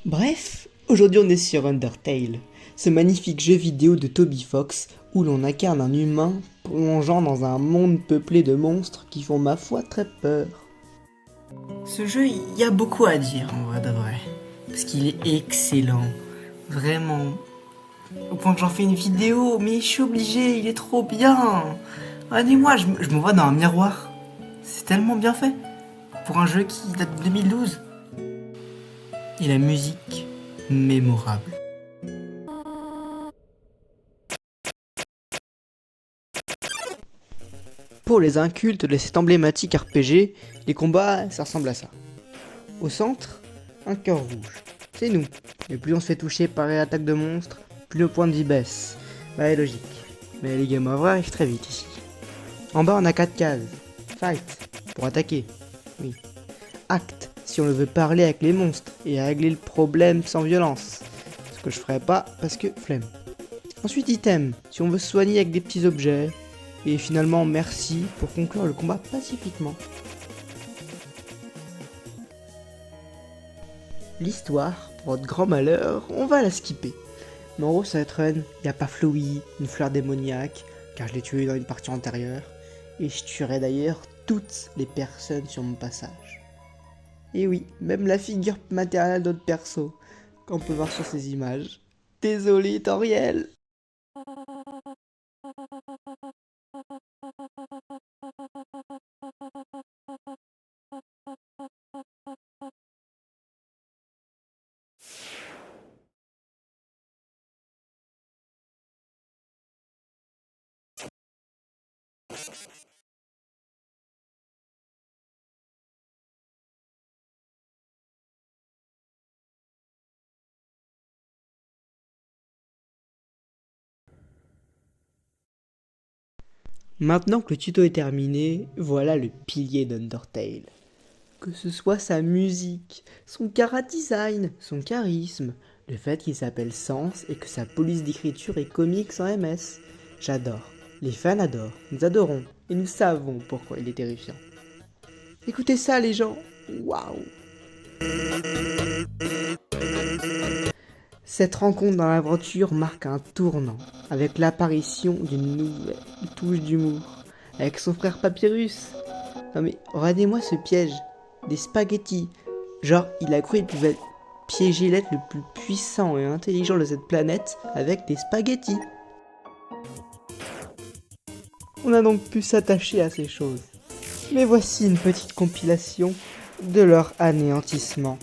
Bref, aujourd'hui on est sur Undertale, ce magnifique jeu vidéo de Toby Fox où l'on incarne un humain plongeant dans un monde peuplé de monstres qui font ma foi très peur. Ce jeu, il y a beaucoup à dire en vrai de vrai, parce qu'il est excellent, vraiment. Au point que j'en fais une vidéo, mais je suis obligé, il est trop bien. Regardez-moi, je me vois dans un miroir. C'est tellement bien fait pour un jeu qui date de 2012. Et la musique, mémorable. Pour les incultes de cet emblématique RPG, les combats, ça ressemble à ça. Au centre, un cœur rouge. C'est nous. Et plus on se fait toucher par les attaques de monstres, plus le point de vie baisse. Ouais, logique. Mais les game over arrivent très vite ici. En bas, on a 4 cases. Fight, pour attaquer. Oui. Act, si on veut parler avec les monstres et régler le problème sans violence. Ce que je ferai pas parce que flemme. Ensuite, item, si on veut se soigner avec des petits objets. Et finalement, merci pour conclure le combat pacifiquement. L'histoire, pour votre grand malheur, on va la skipper. Mais en gros, cette run, y a pas Flowey, une fleur démoniaque, car je l'ai tué dans une partie antérieure, et je tuerai d'ailleurs toutes les personnes sur mon passage. Et oui, même la figure maternelle d'autres persos, qu'on peut voir sur ces images. Désolé, Toriel. Maintenant que le tuto est terminé, voilà le pilier d'Undertale. Que ce soit sa musique, son chara-design, son charisme, le fait qu'il s'appelle Sens et que sa police d'écriture est comique sans MS. J'adore. Les fans adorent, nous adorons, et nous savons pourquoi il est terrifiant. Écoutez ça les gens, waouh! Cette rencontre dans l'aventure marque un tournant, avec l'apparition d'une nouvelle touche d'humour, avec son frère Papyrus. Non mais, regardez-moi ce piège, des spaghettis. Genre, il a cru qu'il pouvait piéger l'être le plus puissant et intelligent de cette planète avec des spaghettis. On a donc pu s'attacher à ces choses. Mais voici une petite compilation de leur anéantissement.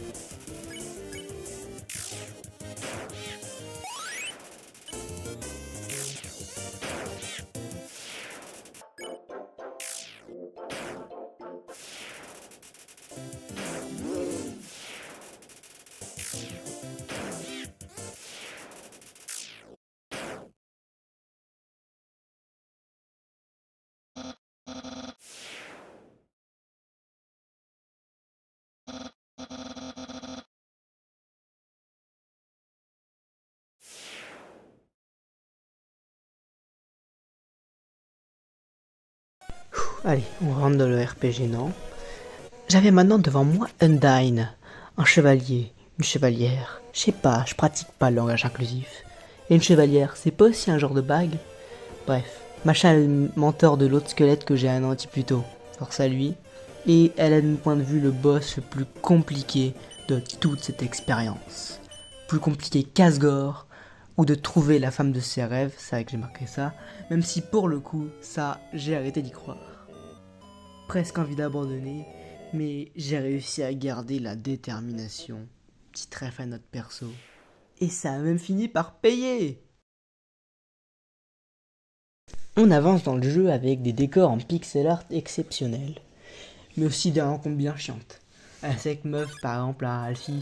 Allez, on rentre dans le RPG, non? J'avais maintenant devant moi Undyne, un chevalier, une chevalière. Je sais pas, je pratique pas le langage inclusif. Et une chevalière, c'est pas aussi un genre de bague? Bref, machin est le mentor de l'autre squelette que j'ai anéanti plus tôt. Force à lui. Et elle a de mon point de vue le boss le plus compliqué de toute cette expérience. Plus compliqué qu'Asgore, ou de trouver la femme de ses rêves, c'est vrai que j'ai marqué ça, même si pour le coup, ça, j'ai arrêté d'y croire. Presque envie d'abandonner, mais j'ai réussi à garder la détermination. Petit trèfle à notre perso. Et ça a même fini par payer. On avance dans le jeu avec des décors en pixel art exceptionnels, mais aussi des rencontres bien chiantes. Un sec meuf par exemple à Alphys,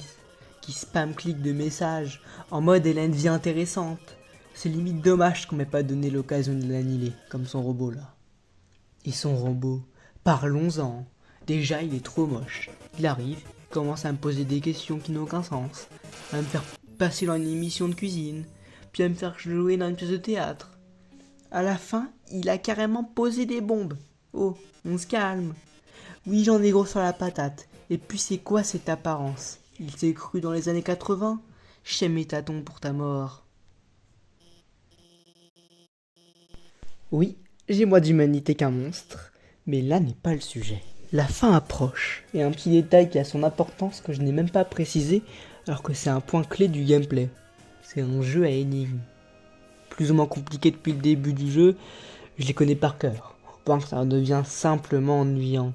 qui spam clique de messages, en mode elle a une vie intéressante. C'est limite dommage qu'on m'ait pas donné l'occasion de l'annihiler, comme son robot là. Et son robot, parlons-en. Déjà il est trop moche. Il arrive, commence à me poser des questions qui n'ont aucun sens, à me faire passer dans une émission de cuisine, puis à me faire jouer dans une pièce de théâtre. À la fin, il a carrément posé des bombes. Oh, on se calme. Oui, j'en ai gros sur la patate. Et puis c'est quoi cette apparence? Il s'est cru dans les années 80? Chez mes tâtons pour ta mort. Oui, j'ai moins d'humanité qu'un monstre, mais là n'est pas le sujet. La fin approche, et un petit détail qui a son importance que je n'ai même pas précisé, alors que c'est un point clé du gameplay. C'est un jeu à énigmes. Plus ou moins compliqué depuis le début du jeu, je les connais par cœur. Bon, ça devient simplement ennuyant.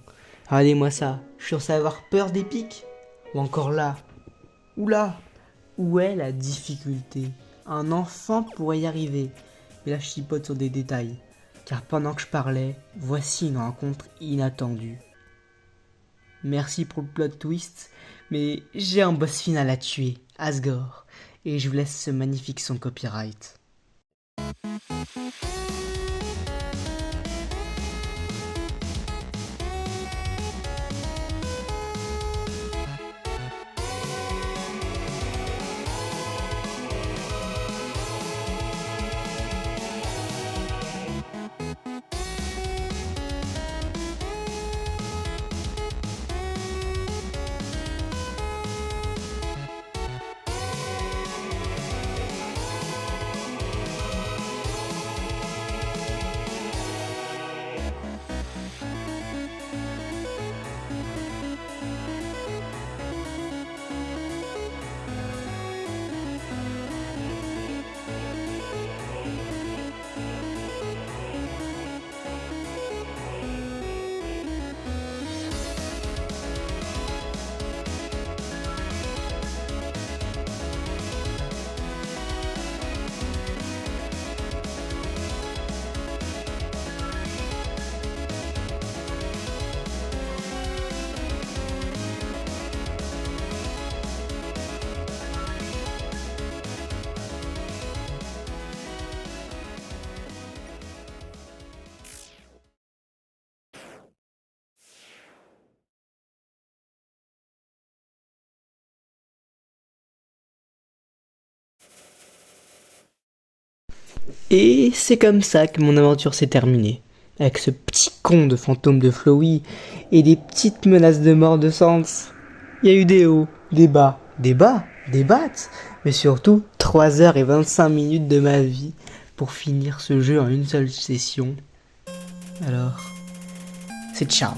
Regardez-moi ça, je suis censé avoir peur des pics? Ou encore là? Ou là? Où est la difficulté? Un enfant pourrait y arriver. Mais là, je chipote sur des détails. Car pendant que je parlais, voici une rencontre inattendue. Merci pour le plot twist, mais j'ai un boss final à tuer, Asgore, et je vous laisse ce magnifique son copyright. Et c'est comme ça que mon aventure s'est terminée. Avec ce petit con de fantôme de Flowey et des petites menaces de mort de Sans. Il y a eu des hauts, des bas, des battes, mais surtout 3h25 de ma vie pour finir ce jeu en une seule session. Alors, c'est ciao.